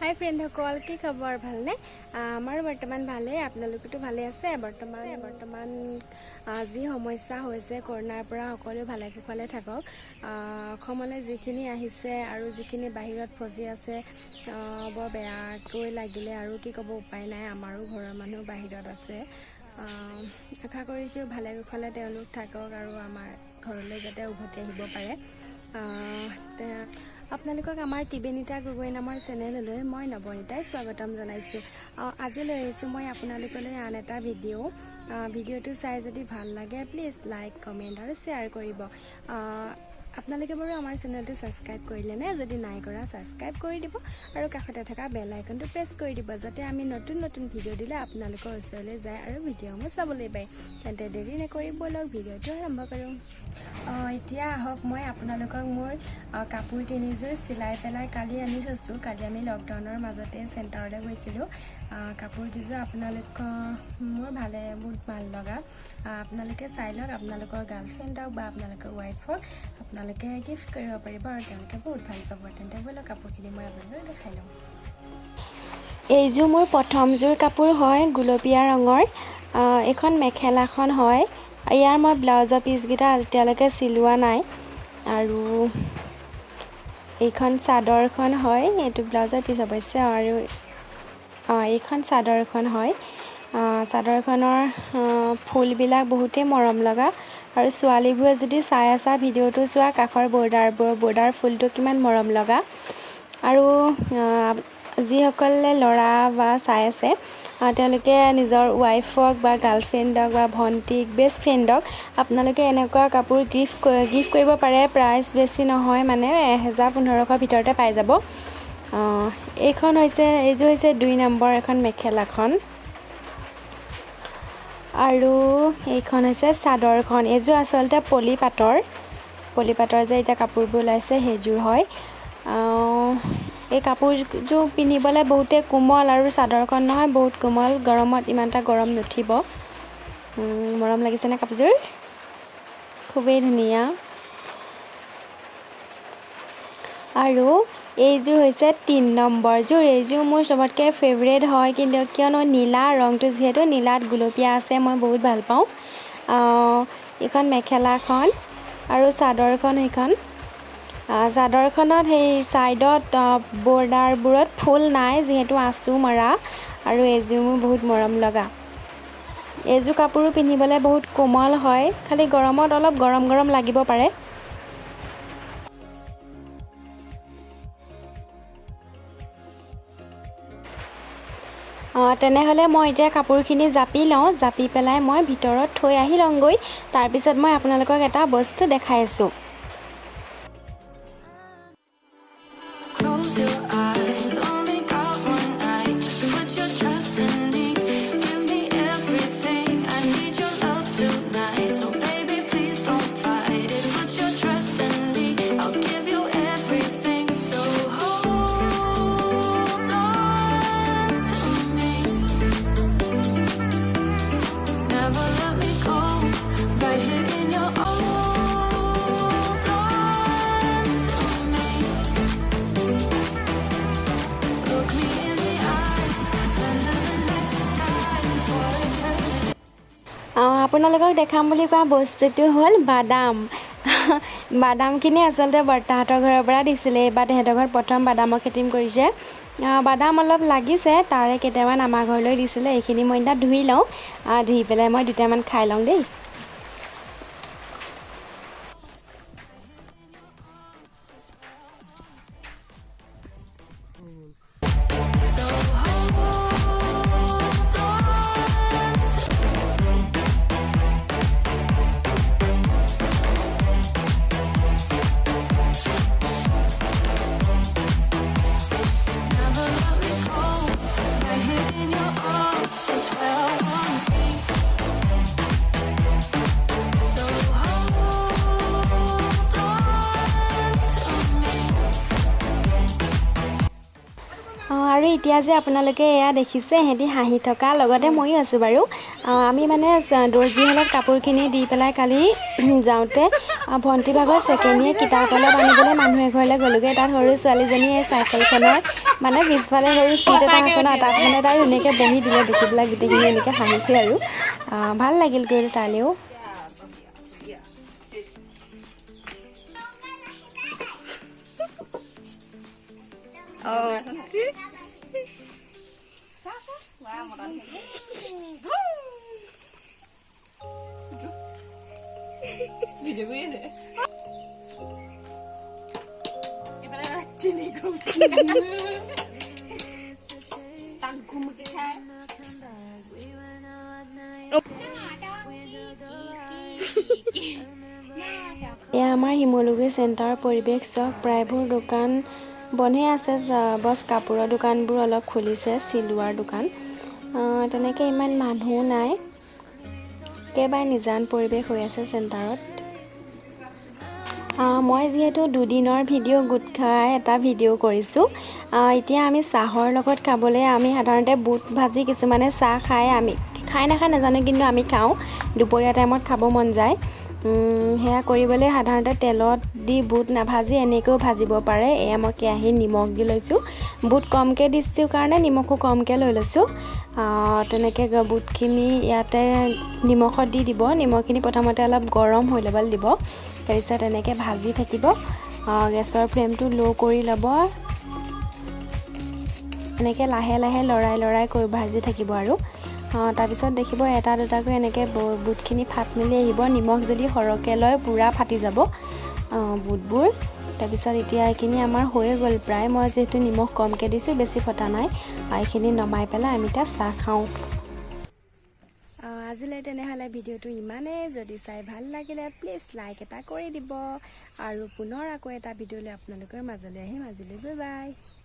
হাই friend সকল কি খবৰ ভালনে আমাৰ বৰ্তমান ভালে আপোনালোকটো ভালে আছে বৰ্তমান যি সমস্যা হৈছে কৰোনাৰ পৰা সকলো ভালে কুশলে থাকক অসমলৈ যিখিনি আহিছে আৰু যিখিনি বাহিৰত ফচি আছে বৰ বেয়াকৈ লাগিলে আৰু কি ক'ব উপায় নাই আমাৰো ঘৰৰ মানুহ বাহিৰত আছে আশা কৰিছোঁ ভালে কুশলে তেওঁলোক থাকক আৰু আমাৰ ঘৰলৈ যাতে উভতি আহিব পাৰে আপোনালোকক আমাৰ ত্ৰিবেণীতা গগৈ নামৰ চেনেললৈ মই নৱনীতাই স্বাগতম জনাইছোঁ আজি লৈ আহিছোঁ মই আপোনালোকলৈ আন এটা ভিডিঅ'টো চাই যদি ভাল লাগে প্লিজ লাইক কমেণ্ট আৰু শ্বেয়াৰ কৰিব আপোনালোকে বাৰু আমাৰ চেনেলটো ছাবস্ক্ৰাইব কৰিলেনে যদি নাই কৰা ছাবস্ক্ৰাইব কৰি দিব আৰু কাষতে থকা বেল আইকনটো প্ৰেছ কৰি দিব যাতে আমি নতুন ভিডিঅ' দিলে আপোনালোকৰ ওচৰলৈ যায় আৰু ভিডিঅ'সমূহ চাবলৈ পায় তেন্তে দেৰি নকৰি বলক ভিডিঅ'টো আৰম্ভ কৰোঁ এতিয়া আহক মই আপোনালোকক মোৰ কাপোৰ তিনিযোৰ চিলাই পেলাই কালি আনি থৈছোঁ কালি আমি লকডাউনৰ মাজতে চেণ্টাৰলৈ গৈছিলোঁ কাপোৰ কিযোৰ আপোনালোকৰ মোৰ বহুত ভাল লগা আপোনালোকে চাই লওক আপোনালোকৰ গাৰ্লফ্ৰেণ্ডক বা আপোনালোকৰ ৱাইফক আপোনালোকে গিফ্ট কৰিব পাৰিব আৰু তেওঁলোকে বহুত ভাল পাব তেন্তে ব'লক কাপোৰখিনি মই আপোনালোকক দেখাই লওঁ এইযোৰ মোৰ প্ৰথমযোৰ কাপোৰ হয় গুলপীয়া ৰঙৰ এখন মেখেলাখন হয় ইয়াৰ মই ব্লাউজৰ পিচকেইটা এতিয়ালৈকে চিলোৱা নাই আৰু এইখন চাদৰখন হয় এইটো ব্লাউজৰ পিচ অৱশ্যে আৰু এইখন চাদৰখন হয় চাদৰখনৰ ফুলবিলাক বহুতেই মৰম লগা আৰু ছোৱালীবোৰে যদি চাই আছা ভিডিঅ'টো চোৱা কাষৰ বৰ্ডাৰ ফুলটো কিমান মৰম লগা আৰু যিসকলে ল'ৰা বা চাই আছে তেওঁলোকে নিজৰ ৱাইফক বা গাৰ্লফ্ৰেণ্ডক বা ভণ্টিক বেষ্ট ফ্ৰেণ্ডক আপোনালোকে এনেকুৱা কাপোৰ গিফ্ট কৰিব পাৰে প্ৰাইচ বেছি নহয় মানে 1000-1500 ভিতৰতে পাই যাব এইযোৰ হৈছে 2 নম্বৰ এখন মেখেলাখন আৰু এইখন হৈছে চাদৰখন এইযোৰ আচলতে পলিপাটৰ যে এতিয়া কাপোৰবোৰ ওলাইছে সেইযোৰ হয় এই কাপোৰযোৰ পিন্ধিবলৈ বহুতে কোমল আৰু চাদৰখন নহয় বহুত কোমল গৰমত ইমান এটা গৰম নুঠিব মৰম লাগিছেনে কাপোৰযোৰ খুবেই ধুনীয়া আৰু এইযোৰ হৈছে 3 নম্বৰযোৰ এইযোৰ মোৰ চবতকৈ ফেভৰেট হয় কিন্তু কিয়নো নীলা ৰংটো যিহেতু নীলাত গুলপীয়া আছে মই বহুত ভাল পাওঁ এইখন মেখেলাখন আৰু চাদৰখন সেইখন চাদৰখনত সেই ছাইডত বৰ্ডাৰবোৰত ফুল নাই যিহেতু আঁচু মৰা আৰু এইযোৰ মোৰ বহুত মৰম লগা এইযোৰ কাপোৰো পিন্ধিবলৈ বহুত কোমল হয় খালি গৰমত অলপ গৰম লাগিব পাৰে তেনেহ'লে মই এতিয়া কাপোৰখিনি জাপি লওঁ জাপি পেলাই মই ভিতৰত থৈ আহি লওঁগৈ তাৰপিছত মই আপোনালোকক এটা বস্তু দেখাই আছোঁ আপোনালোকক দেখাম বুলি কোৱা বস্তুটো হ'ল বাদামখিনি আচলতে বৰ্তাহঁতৰ ঘৰৰ পৰা দিছিলে এইবাৰ তেহেঁতৰ ঘৰত প্ৰথম বাদামৰ খেতি কৰিছে বাদাম অলপ লাগিছে তাৰে কেইটামান আমাৰ ঘৰলৈ দিছিলে এইখিনি মই এতিয়া ধুই লওঁ ধুই পেলাই মই দুটামান খাই লওঁ দেই আৰু এতিয়া যে আপোনালোকে এয়া দেখিছে হেঁতি হাঁহি থকা লগতে ময়ো আছোঁ বাৰু আমি মানে দৰ্জী হলত কাপোৰখিনি দি পেলাই কালি যাওঁতে ভণ্টি ভাগৰ ছেকেণ্ড ইয়েৰ কিতাপ অলপ আনিবলৈ মানুহ এঘৰলৈ গ'লোগৈ তাত সৰু ছোৱালীজনীয়ে চাইকেলখনৰ মানে পিছফালে সৰু চিট এটা আছে ন তাত মানে তাই ধুনীয়াকৈ বহি দিলে দেখি পেলাই গোটেইখিনি এনেকৈ হাঁহিছে আৰু ভাল লাগিল গৈ তালৈও Video gue deh. Gimana lagi nih gue? Tangguh musiknya. এয়া আমাৰ শিমলুগুৰি চেণ্টাৰৰ পৰিৱেশ চক প্ৰায়বোৰ দোকান বন্ধে আছে বছ কাপোৰৰ দোকানবোৰ অলপ খুলিছে চিলোৱাৰ দোকান তেনেকৈ ইমান মানুহ নাই একেবাৰে নিজান পৰিৱেশ হৈ আছে চেণ্টাৰত মই যিহেতু দুদিনৰ ভিডিঅ' গোট খাই এটা ভিডিঅ' কৰিছোঁ এতিয়া আমি চাহৰ লগত খাবলৈ আমি সাধাৰণতে বুট ভাজি কিছুমানে চাহ খাই আমি খাই নাখায় নাজানো কিন্তু আমি খাওঁ দুপৰীয়া টাইমত খাব মন যায় সেয়া কৰিবলৈ সাধাৰণতে তেলত দি বুট নাভাজি এনেকৈও ভাজিব পাৰে এয়া মই কেৰাহীত নিমখ দি লৈছোঁ বুট কমকৈ দিছোঁ কাৰণে নিমখো কমকৈ লৈ লৈছোঁ তেনেকৈ বুটখিনি ইয়াতে নিমখত দি দিব নিমখখিনি প্ৰথমতে অলপ গৰম হৈ ল'বলৈ দিব তাৰপিছত এনেকৈ ভাজি থাকিব গেছৰ ফ্লেমটো ল' কৰি ল'ব এনেকৈ লাহে লাহে লৰাই কৰি ভাজি থাকিব আৰু তাৰপিছত দেখিব এটা দুটাকৈ এনেকৈ বুটখিনি ফাট মেলি আহিব নিমখ যদি সৰহকৈ লয় পুৰা ফাটি যাব বুটবোৰ তাৰপিছত এতিয়া এইখিনি আমাৰ হৈয়ে গ'ল প্ৰায় মই যিহেতু নিমখ কমকৈ দিছোঁ বেছি ফটা নাই এইখিনি নমাই পেলাই আমি এতিয়া চাহ খাওঁ আজিলৈ তেনেহ'লে ভিডিঅ'টো ইমানেই যদি চাই ভাল লাগিলে প্লিজ লাইক এটা কৰি দিব আৰু পুনৰ আকৌ এটা ভিডিঅ'লৈ আপোনালোকৰ মাজলৈ আহিম আজিলৈ বাই বাই